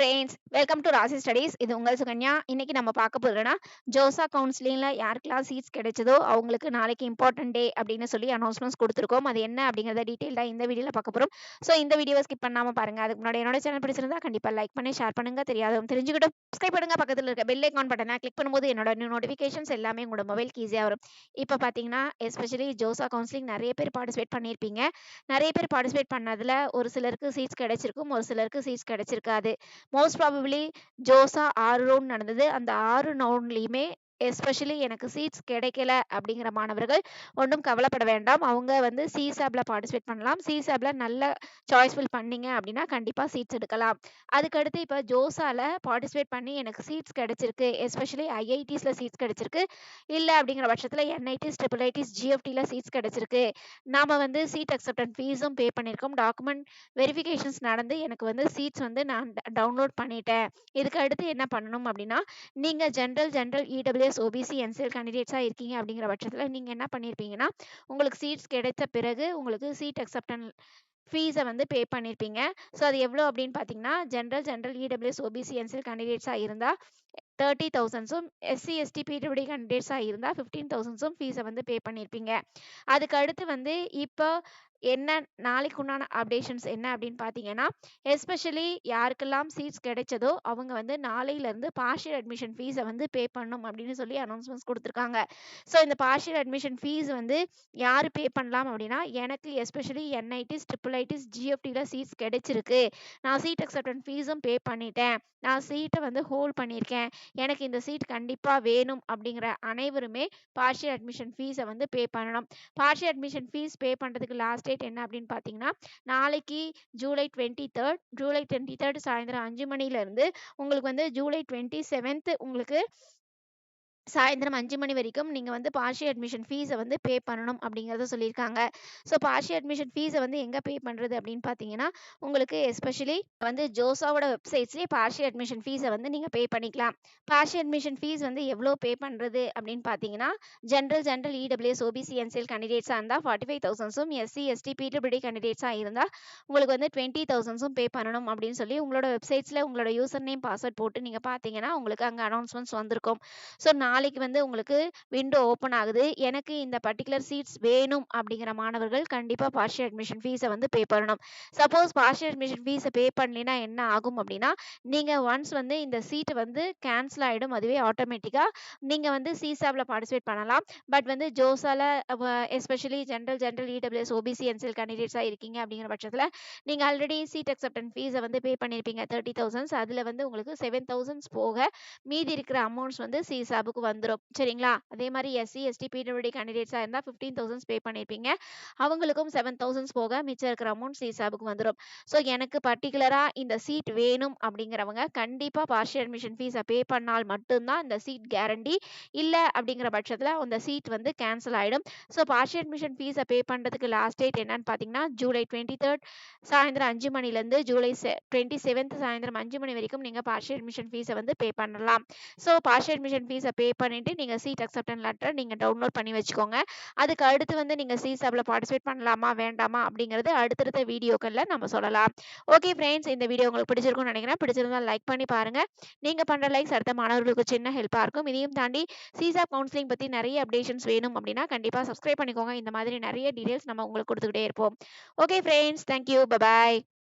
Friends, welcome to ராசி studies. இது உங்கள் சுகன்யா. இன்னைக்கு நம்ம பார்க்க போறதுன்னா, ஜோசா கவுன்சிலிங்ல யாருக்கெல்லாம் சீட்ஸ் கிடைச்சதோ அவங்களுக்கு நாளைக்கு இம்பார்ட்டன்ட் டே அப்படின்னு சொல்லி அனௌன்ஸ்மெண்ட்ஸ் கொடுத்துருக்கோம். அது என்ன அப்படிங்கிறத டீட்டெயில்டா இந்த வீடியோல பார்க்க போறோம். ஸோ இந்த வீடியோவை ஸ்கிப் பண்ணாம பாருங்க. அதுக்கு முன்னாடி என்னோட சேனல் பிடிச்சிருந்தா கண்டிப்பா லைக் பண்ணி ஷேர் பண்ணுங்க. தெரியாதவங்க தெரிஞ்சுக்கிட்டு சப்ஸ்கிரைப் பண்ணுங்க. பக்கத்தில் இருக்க பெல் ஐக்கான் பட்டனை கிளிக் பண்ணும்போது என்னோட நியூ நோட்டிஃபிகேஷன்ஸ் எல்லாமே உங்களோட மொபைலுக்கு ஈஸியாக வரும். இப்போ பார்த்தீங்கன்னா எஸ்பெஷலி ஜோசா கவுன்சிலிங் நிறைய பேர் பார்ட்டிசிபேட் பண்ணியிருப்பீங்க. நிறைய பேர் பார்ட்டிசிபேட் பண்ணதுல ஒரு சிலருக்கு சீட்ஸ் கிடைச்சிருக்கும், ஒரு சிலருக்கு சீட்ஸ் கிடைச்சிருக்காது. மோஸ்ட் ப்ராபபிலி ஜோசா 6 ரவுண்ட் நடந்தது. அந்த 6 ரவுண்ட்லயுமே எஸ்பெஷலி எனக்கு சீட்ஸ் கிடைக்கல அப்படிங்கிற மாணவர்கள் ஒன்றும் கவலைப்பட வேண்டாம். அவங்க வந்து சிசாப்ல பார்ட்டிசிபேட் பண்ணலாம். சிசாப்ல நல்ல சாய்ஸ் ஃபில் பண்ணீங்க அப்படின்னா கண்டிப்பா சீட்ஸ் எடுக்கலாம். அதுக்கடுத்து இப்போ ஜோசால பார்ட்டிசிபேட் பண்ணி எனக்கு சீட்ஸ் கிடைச்சிருக்கு, எஸ்பெஷலி ஐஐடிஸ்ல சீட்ஸ் கிடைச்சிருக்கு, இல்லை அப்படிங்கிற பட்சத்தில் என்ஐடிஸ், ட்ரிபிள் ஐடிஸ், ஜிஎஃப்டியில் சீட்ஸ் கிடைச்சிருக்கு. நாம வந்து சீட் அக்செப்டன்ஸ் ஃபீஸும் பே பண்ணியிருக்கோம். டாக்குமெண்ட் வெரிஃபிகேஷன்ஸ் நடந்து எனக்கு வந்து சீட்ஸ் வந்து நான் டவுன்லோட் பண்ணிட்டேன். இதுக்கு அடுத்து என்ன பண்ணணும் அப்படின்னா, நீங்க ஜென்ரல் இடபிள்யூஎஸ், ஓபிசி, என்சிஎல் கேண்டிடேட்ஸா இருக்கீங்க அப்படிங்கிற பட்சத்தில் நீங்க என்ன பண்ணியிருப்பீங்கன்னா, உங்களுக்கு சீட்ஸ் கிடைத்த பிறகு உங்களுக்கு சீட் அக்செப்டன்ஸ் ஃபீஸை வந்து பே பண்ணியிருப்பீங்க. ஸோ அது எவ்வளோ அப்படின்னு பார்த்தீங்கன்னா, ஜென்ரல் இடபிள்யூஎஸ், ஓபிசி, என்சிஎல் கேண்டிடேட்ஸாக இருந்தால் 30,000ஸும், எஸ்சி எஸ்டி பிடபிள்யூ கேண்டிடேட்ஸாக இருந்தால் 15,000ஸும் ஃபீஸை வந்து பே பண்ணியிருப்பீங்க. அதுக்கு அடுத்து வந்து இப்போ என்ன நாளைக்கு உண்டான அப்டேஷன்ஸ் என்ன அப்படின்னு பார்த்தீங்கன்னா, எஸ்பெஷலி யாருக்கெல்லாம் சீட்ஸ் கிடைச்சதோ அவங்க வந்து நாளையிலேருந்து பார்ஷியல் அட்மிஷன் ஃபீஸை வந்து பே பண்ணணும் அப்படின்னு சொல்லி அனௌன்ஸ்மெண்ட்ஸ் கொடுத்துருக்காங்க. ஸோ இந்த பார்ஷியல் அட்மிஷன் ஃபீஸ் வந்து யார் பே பண்ணலாம் அப்படின்னா, எனக்கு எஸ்பெஷலி என்ஐடிஸ், ட்ரிபிள் ஐடிஸ், ஜிஎஃப்டியில் சீட்ஸ் கிடைச்சிருக்கு, நான் சீட் அக்செப்டன்ஸ் ஃபீஸும் பே பண்ணிட்டேன், நான் சீட்டை வந்து ஹோல்ட் பண்ணியிருக்கேன், எனக்கு இந்த சீட் கண்டிப்பாக வேணும் அப்படிங்கிற அனைவருமே பார்ஷியல் அட்மிஷன் ஃபீஸை வந்து பே பண்ணணும். பார்ஷியல் அட்மிஷன் ஃபீஸ் பே பண்ணுறதுக்கு லாஸ்ட் டேட் என்ன அப்படின்னு பார்த்தீங்கன்னா, நாளைக்கு ஜூலை 23 சாயந்தரம் 5 மணிலேருந்து உங்களுக்கு வந்து ஜூலை 27 உங்களுக்கு சாயந்தரம் 5 மணி வரைக்கும் நீங்கள் வந்து பார்ஷியல் அட்மிஷன் ஃபீஸை வந்து பே பண்ணணும் அப்படிங்கிறத சொல்லியிருக்காங்க. ஸோ பார்ஷியல் அட்மிஷன் ஃபீஸை வந்து எங்கே பே பண்ணுறது அப்படின்னு பார்த்தீங்கன்னா, உங்களுக்கு எஸ்பெஷலி வந்து ஜோசாவோட வெப்சைட்ஸ்லேயே பார்ஷியல் அட்மிஷன் ஃபீஸை வந்து நீங்கள் பே பண்ணிக்கலாம். பார்ஷியல் அட்மிஷன் ஃபீஸ் வந்து எவ்வளோ பே பண்ணுறது அப்படின்னு பார்த்தீங்கன்னா, ஜென்ரல் இடபிள்யூஎஸ், ஓபிசி, என்சிஎல் கேண்டிடேட்ஸாக இருந்தால் 45,000ஸும், எஸ்சி எஸ்டி பிடபிள்யூடி கேண்டிடேட்ஸாக இருந்தால் உங்களுக்கு வந்து 20,000ஸும் பே பண்ணணும் அப்படின்னு சொல்லி உங்களோட வெப்சைட்ஸில் உங்களோட யூசர் நேம், பாஸ்வேர்ட் போட்டு நீங்கள் பார்த்தீங்கன்னா உங்களுக்கு அங்கே அனௌன்ஸ்மெண்ட்ஸ் வந்திருக்கும். ஸோ நாளைக்கு வந்து உங்களுக்கு விண்டோ ஓப்பன் ஆகுது. எனக்கு இந்த பர்டிகுலர் சீட்ஸ் வேணும் அப்படிங்கிற மாணவர்கள் கண்டிப்பாக பார்ஷியல் அட்மிஷன் ஃபீஸை வந்து பே பண்ணணும். சப்போஸ் பார்ஷியல் அட்மிஷன் ஃபீஸை பே பண்ணலைன்னா என்ன ஆகும் அப்படின்னா, நீங்கள் ஒன்ஸ் வந்து இந்த சீட்டு வந்து கேன்சல் ஆகிடும். அதுவே ஆட்டோமேட்டிக்காக நீங்கள் வந்து சிசாப்ல பார்ட்டிசிபேட் பண்ணலாம். பட் வந்து ஜோசால especially general EWS, OBC, NCL கேண்டிடேட்ஸாக இருக்கீங்க அப்படிங்கிற பட்சத்தில் நீங்கள் ஆல்ரெடி சீட் அக்செப்டன்ஸ் ஃபீஸை வந்து பே பண்ணியிருப்பீங்க 30,000. அதில் வந்து உங்களுக்கு 7,000 போக மீதி இருக்கிற அமௌண்ட்ஸ் வந்து சிசாபுக்கு வந்துடும். சரிங்களா? அதே மாதிரி எஸ்சி எஸ்டி பிடபிள்யூடி கேண்டிடேட்ஸாக இருந்தால் 15,000 பே பண்ணியிருப்பீங்க. அவங்களுக்கும் 7,000 போக மிச்சம் இருக்கிற அமௌண்ட் சிசாபுக்கு வந்துடும். ஸோ எனக்கு பர்டிகுலராக இந்த சீட் வேணும் அப்படிங்கிறவங்க கண்டிப்பாக பார்ஷியல் அட்மிஷன் ஃபீஸை பே பண்ணால் மட்டும்தான் இந்த சீட் கேரண்டி. இல்லை அப்படிங்கிற பட்சத்தில் அந்த சீட் வந்து கேன்சல் ஆகிடும். ஸோ பார்ஷியல் அட்மிஷன் ஃபீஸை பே பண்ணுறதுக்கு லாஸ்ட் டேட் என்னன்னு பார்த்தீங்கன்னா, ஜூலை 23 சாயந்தரம் 5 மணிலேருந்து ஜூலை 27 சாயந்தரம் 5 மணி வரைக்கும் நீங்கள் பார்ஷியல் அட்மிஷன் ஃபீஸை வந்து பே பண்ணலாம். ஸோ பார்ஷியல் அட்மிஷன் ஃபீஸை பே பண்ணிட்டு நீங்கள் சீட் அக்செப்டன்ஸ் லெட்டர் நீங்கள் டவுன்லோட் பண்ணி வச்சுக்கோங்க. அதுக்கு அடுத்து வந்து நீங்கள் சிசாப்ல பார்ட்டிசிபேட் பண்ணலாமா வேண்டாமா அப்படிங்கிறது அடுத்தடுத்த வீடியோக்களில் நம்ம சொல்லலாம். ஓகே ஃப்ரெண்ட்ஸ், இந்த வீடியோ உங்களுக்கு பிடிச்சிருக்கும்னு நினைக்கிறேன். பிடிச்சிருந்தா லைக் பண்ணி பாருங்க. நீங்கள் பண்ணுற லைக்ஸ் அடுத்த மாணவர்களுக்கு சின்ன ஹெல்ப்பாக இருக்கும். இதையும் தாண்டி சிசாப் கவுன்சிலிங் பற்றி நிறைய அப்டேஷன்ஸ் வேணும் அப்படின்னா கண்டிப்பாக சப்ஸ்கிரைப் பண்ணிக்கோங்க. இந்த மாதிரி நிறைய டீடைல்ஸ் நம்ம உங்களுக்கு கொடுத்துக்கிட்டே இருப்போம். Okay friends, thank you, by.